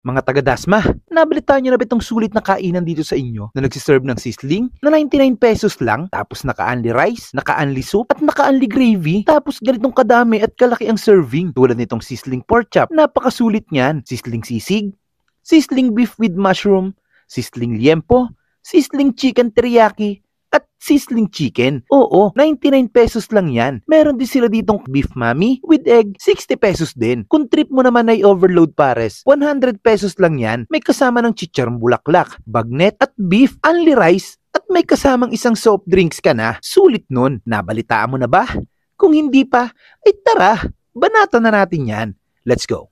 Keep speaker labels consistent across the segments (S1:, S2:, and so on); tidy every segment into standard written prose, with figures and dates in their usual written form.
S1: Mga taga-Dasma, nabalitaan niyo na ba itong sulit na kainan dito sa inyo na nagsiserve ng sizzling na 99 pesos lang tapos naka-only rice, naka-only soup at naka-only gravy tapos ganitong kadami at kalaki ang serving tulad nitong sizzling pork chop, napakasulit niyan, sizzling sisig, sizzling beef with mushroom, sizzling liempo, sizzling chicken teriyaki, at sizzling chicken. Oo, 99 pesos lang yan. Meron din sila ditong beef mami with egg, 60 pesos din. Kung trip mo naman ay overload pares, 100 pesos lang yan. May kasama ng chicharong bulaklak, bagnet at beef, only rice, at may kasamang isang soft drinks ka na. Sulit nun. Nabalitaan mo na ba? Kung hindi pa, ay tara, banatan na natin yan. Let's go.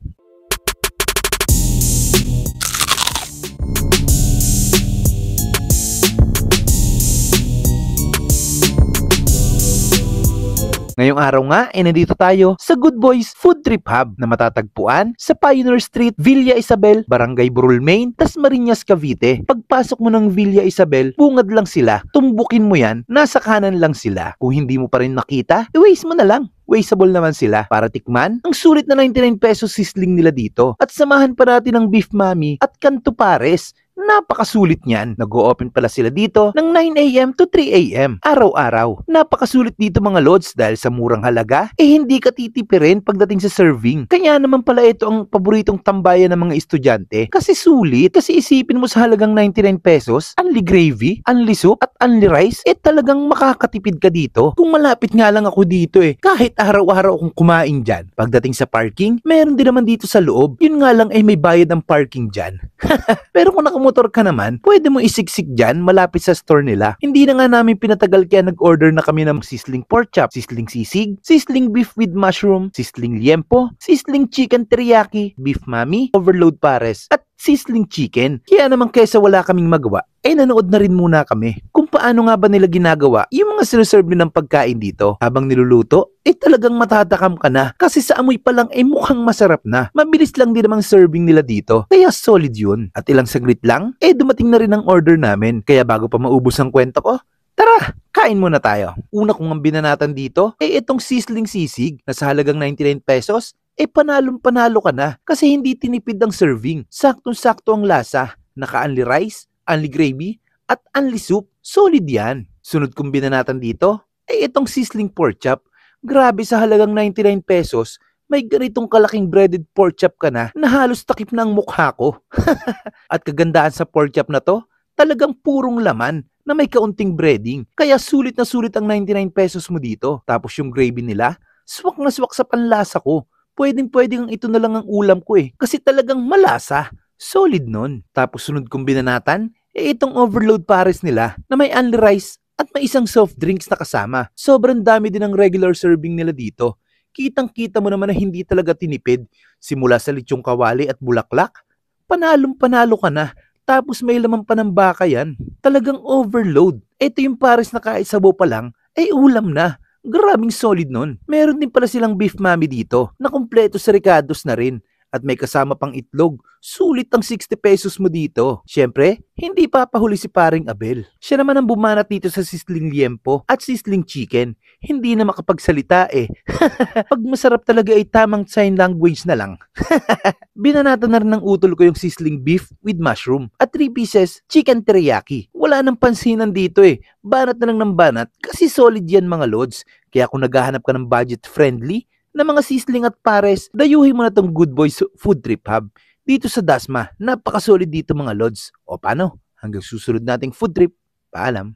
S1: Ngayong araw nga, nandito tayo sa Good Boys Food Trip Hub na matatagpuan sa Pioneer Street, Villa Isabel, Barangay Burol Main, Dasmariñas, Cavite. Pagpasok mo ng Villa Isabel, bungad lang sila. Tumbukin mo yan, nasa kanan lang sila. Kung hindi mo pa rin nakita, i-waste mo na lang. Wasteable naman sila para tikman ang sulit na 99 pesos sizzling nila dito. At samahan pa natin ng beef mami at kanto pares. Napakasulit niyan. Nag-o-open pala sila dito ng 9 AM to 3 AM. Araw-araw. Napakasulit dito mga lods dahil sa murang halaga, hindi ka titipirin pagdating sa serving. Kaya naman pala ito ang paboritong tambayan ng mga estudyante. Kasi sulit. Kasi isipin mo sa halagang 99 pesos, only gravy, only soup, at only rice, talagang makakatipid ka dito. Kung malapit nga lang ako dito kahit araw-araw akong kumain dyan. Pagdating sa parking, meron din naman dito sa loob. Yun nga lang ay may bayad ang parking dyan. Pero kung nakamotor ka naman, pwede mo isiksik dyan malapit sa store nila. Hindi na nga namin pinatagal kaya nag-order na kami ng sizzling pork chop, sizzling sisig, sizzling beef with mushroom, sizzling liempo, sizzling chicken teriyaki, beef mami, overload pares, at sizzling chicken. Kaya naman kaysa wala kaming magawa, nanood na rin muna kami kung paano nga ba nila ginagawa yung mga sinuserve nilang pagkain dito. Habang niluluto, talagang matatakam ka na kasi sa amoy pa lang mukhang masarap na. Mabilis lang din namang serving nila dito, kaya solid yun. At ilang saglit lang, dumating na rin ang order namin. Kaya bago pa maubos ang kwento ko, tara, kain muna tayo. Una kong ang binanatan dito, itong sizzling sisig na sa halagang 99 pesos, panalong-panalo ka na kasi hindi tinipid ang serving. Saktong-sakto ang lasa. Naka-only rice, only gravy, at only soup. Solid yan. Sunod kong binanatan dito, itong sizzling pork chop. Grabe, sa halagang 99 pesos, may ganitong kalaking breaded pork chop ka na halos takip na ang mukha ko. At kagandahan sa pork chop na to, talagang purong laman na may kaunting breading. Kaya sulit na sulit ang 99 pesos mo dito. Tapos yung gravy nila, swak na swak sa panlasa ko. Pwedeng ito na lang ang ulam ko kasi talagang malasa. Solid nun. Tapos sunod kong binanatan, itong overload pares nila na may only rice at may isang soft drinks na kasama. Sobrang dami din ang regular serving nila dito. Kitang-kita mo naman na hindi talaga tinipid. Simula sa lechong kawali at bulaklak, panalong-panalo ka na. Tapos may laman pa ng baka yan. Talagang overload. Ito yung pares na kahit sabaw pa lang, ulam na. Grabing solid nun. Meron din pala silang beef mami dito na kumpleto sa ricados na rin. At may kasama pang itlog. Sulit ang 60 pesos mo dito. Siyempre, hindi papahuli si paring Abel. Siya naman ang bumanat dito sa sizzling liempo at sizzling chicken. Hindi na makapagsalita Pag masarap talaga tamang sign language na lang. Binanatan na rin ng utol ko yung sizzling beef with mushroom at 3 pieces chicken teriyaki. Wala nang pansinan dito Banat na lang ng banat kasi solid yan mga lods. Kaya kung naghahanap ka ng budget friendly na mga sizzling at pares, dayuhin mo na tong Good Boys Food Trip Hub dito sa Dasma. Napakasolid dito mga lods. O paano? Hanggang susunod nating food trip. Paalam.